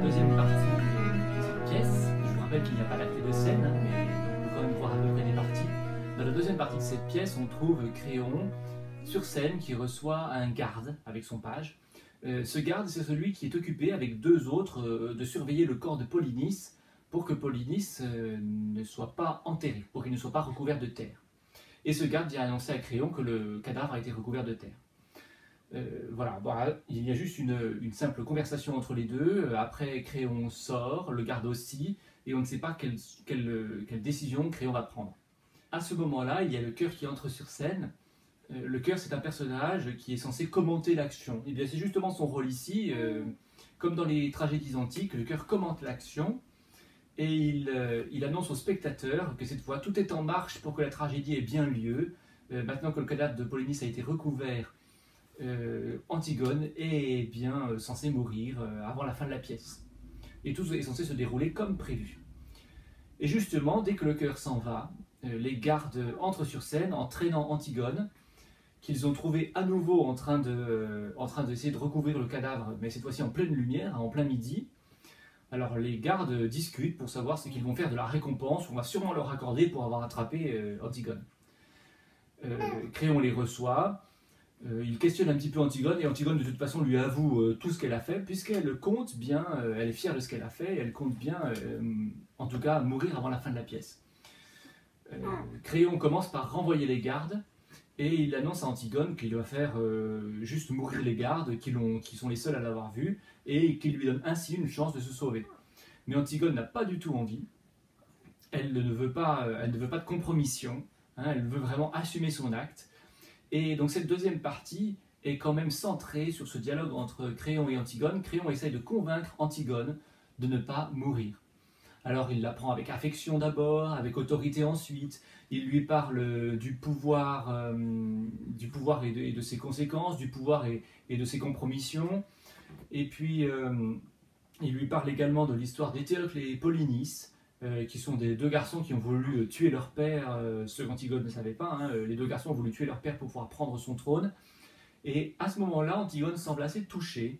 deuxième partie de cette pièce. Je vous rappelle qu'il n'y a pas d'acte de scène, hein, mais on peut quand même voir à peu près des parties. Dans la deuxième partie de cette pièce, on trouve Créon sur scène qui reçoit un garde avec son page. Ce garde, c'est celui qui est occupé avec deux autres de surveiller le corps de Polynice pour que Polynice ne soit pas enterré, pour qu'il ne soit pas recouvert de terre. Et ce garde vient annoncer à Créon que le cadavre a été recouvert de terre. Voilà, il y a juste une simple conversation entre les deux. Après, Créon sort, le garde aussi, et on ne sait pas quelle décision Créon va prendre. À ce moment-là, il y a le chœur qui entre sur scène. Le chœur, c'est un personnage qui est censé commenter l'action. Et bien, c'est justement son rôle ici. Comme dans les tragédies antiques, le chœur commente l'action et il annonce aux spectateurs que cette fois, tout est en marche pour que la tragédie ait bien lieu. Maintenant que le cadavre de Polynice a été recouvert, Antigone est bien censée mourir avant la fin de la pièce. Et tout est censé se dérouler comme prévu. Et justement, dès que le chœur s'en va, les gardes entrent sur scène en traînant Antigone, qu'ils ont trouvé à nouveau en train d'essayer de recouvrir le cadavre, mais cette fois-ci en pleine lumière, en plein midi. Alors les gardes discutent pour savoir ce qu'ils vont faire de la récompense, on va sûrement leur accorder pour avoir attrapé Antigone. Créon les reçoit, il questionne un petit peu Antigone, et Antigone de toute façon lui avoue tout ce qu'elle a fait, puisqu'elle compte bien, elle est fière de ce qu'elle a fait, et elle compte bien, en tout cas, mourir avant la fin de la pièce. Créon commence par renvoyer les gardes, et il annonce à Antigone qu'il va faire juste mourir les gardes, qui sont les seuls à l'avoir vu, et qu'il lui donne ainsi une chance de se sauver. Mais Antigone n'a pas du tout envie, elle ne veut pas de compromission, hein, elle veut vraiment assumer son acte. Et donc cette deuxième partie est quand même centrée sur ce dialogue entre Créon et Antigone. Créon essaye de convaincre Antigone de ne pas mourir. Alors il la prend avec affection d'abord, avec autorité ensuite, il lui parle du pouvoir et de ses conséquences, du pouvoir et de ses compromissions, et puis il lui parle également de l'histoire d'Étéocle et Polynice, qui sont des deux garçons qui ont voulu tuer leur père, ce qu'Antigone ne savait pas, hein, les deux garçons ont voulu tuer leur père pour pouvoir prendre son trône, et à ce moment-là, Antigone semble assez touchée,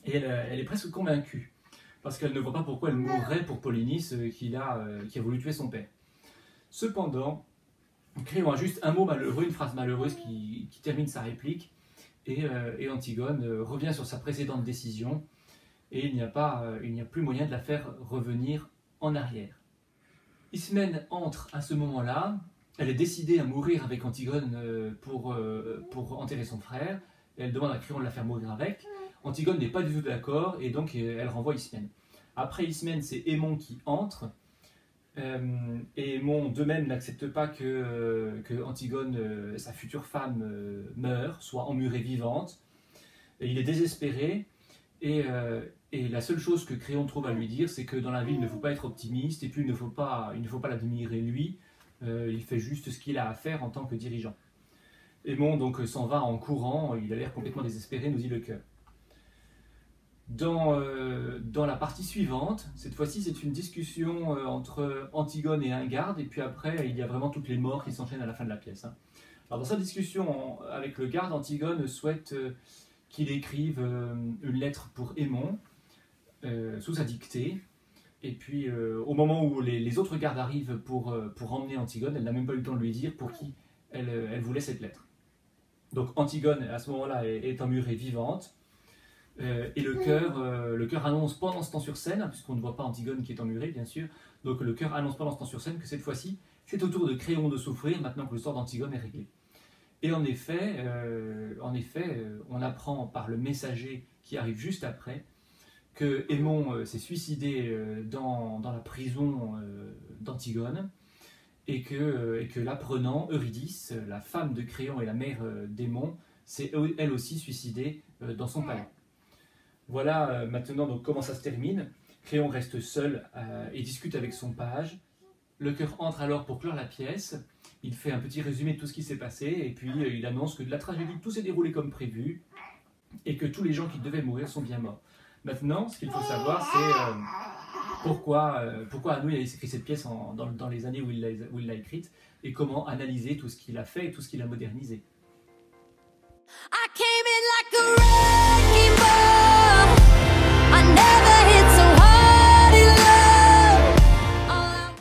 et elle est presque convaincue, parce qu'elle ne voit pas pourquoi elle mourrait pour Polynice qui a voulu tuer son père. Cependant, Créon a juste un mot malheureux, une phrase malheureuse qui termine sa réplique, et Antigone revient sur sa précédente décision, et il n'y a plus moyen de la faire revenir en arrière. Ismène entre à ce moment-là, elle est décidée à mourir avec Antigone pour enterrer son frère, elle demande à Créon de la faire mourir avec. Antigone n'est pas du tout d'accord, et donc elle renvoie Ismène. Après Ismène, c'est Aimon qui entre, et Aimon de même n'accepte pas que Antigone, sa future femme, meure, soit emmurée vivante. Et il est désespéré, et la seule chose que Créon trouve à lui dire, c'est que dans la vie, il ne faut pas être optimiste, et puis il ne faut pas l'admirer lui, il fait juste ce qu'il a à faire en tant que dirigeant. Aimon donc s'en va en courant, il a l'air complètement désespéré, nous dit le chœur. Dans la partie suivante, cette fois-ci c'est une discussion entre Antigone et un garde, et puis après il y a vraiment toutes les morts qui s'enchaînent à la fin de la pièce. Hein. Alors dans sa discussion avec le garde, Antigone souhaite qu'il écrive une lettre pour Aimon, sous sa dictée, et puis au moment où les autres gardes arrivent pour emmener Antigone, elle n'a même pas eu le temps de lui dire pour qui elle voulait cette lettre. Donc Antigone à ce moment-là est emmurée vivante, et le chœur annonce pendant ce temps sur scène, puisqu'on ne voit pas Antigone qui est emmurée bien sûr, donc le chœur annonce pendant ce temps sur scène que cette fois-ci c'est au tour de Créon de souffrir maintenant que le sort d'Antigone est réglé. Et en effet, on apprend par le messager qui arrive juste après que Aimon s'est suicidé dans la prison d'Antigone, et que l'apprenant, Eurydice, la femme de Créon et la mère d'Aimon, s'est elle aussi suicidée dans son palais. Voilà maintenant donc comment ça se termine. Créon reste seul et discute avec son page. Le chœur entre alors pour clore la pièce. Il fait un petit résumé de tout ce qui s'est passé, et puis il annonce que de la tragédie, tout s'est déroulé comme prévu, et que tous les gens qui devaient mourir sont bien morts. Maintenant, ce qu'il faut savoir, c'est pourquoi Hannou a écrit cette pièce dans les années où il l'a écrite, et comment analyser tout ce qu'il a fait et tout ce qu'il a modernisé.